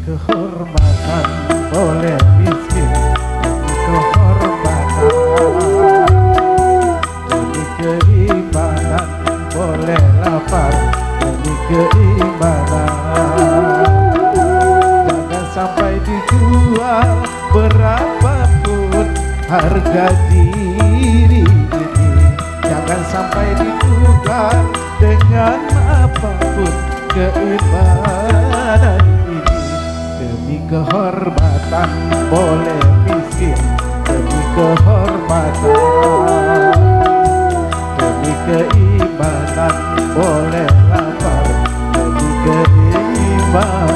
kehormatan boleh miskin, demi kehormatan, demi keimanan boleh lapar, demi keimanan. Jangan sampai dijual berapapun harga diri ini, jangan sampai ditukar dengan apapun keimanan ini. Demi kehormatan boleh miskin, demi kehormatan, demi keimanan boleh lapar, demi keimanan.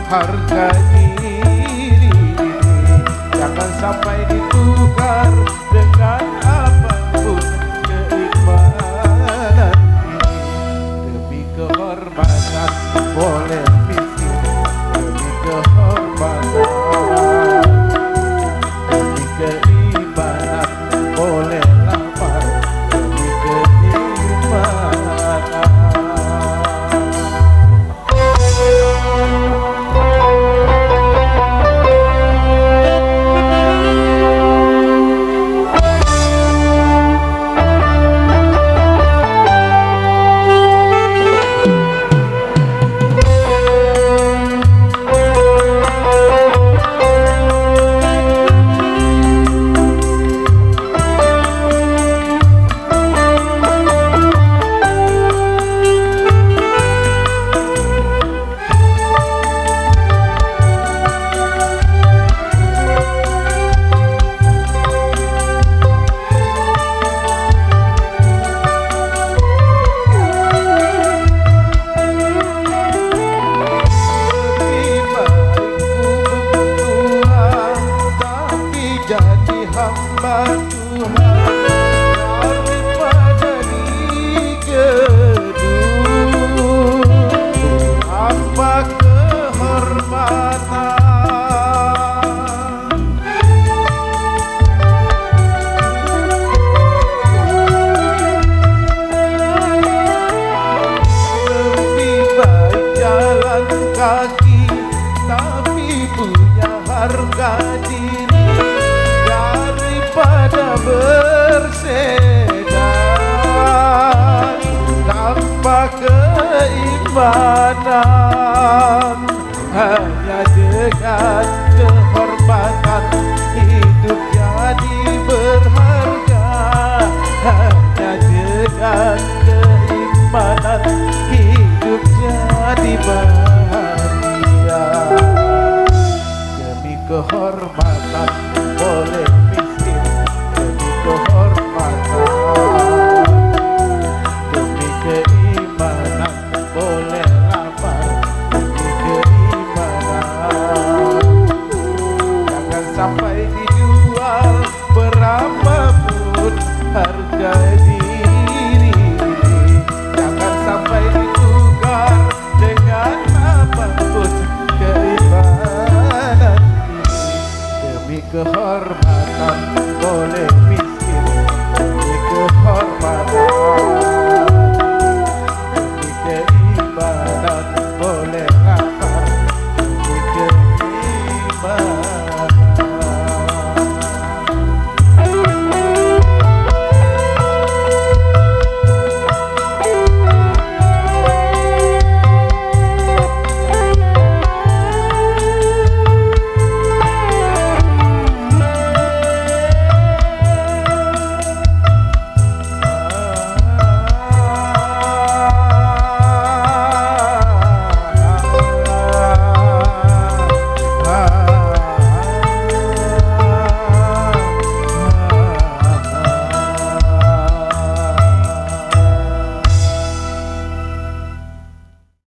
Harga diri ini jangan sampai ditukar dengan apapun keimanan ini. Demi kehormatan boleh miskin, demi kehormatan, demi keimanan boleh lapar, demi keimanan. Jadi hamba Tuhan daripada digedung apa kehormatan. Lebih baik jalan kaki tapi punya harga diri pada bersedar tanpa keimanan. Hanya dengan kehormatan hidup jadi jual berapapun harga diri. Jangan sampai ditukar dengan apapun keimanan ini. Demi kehormatan boleh minta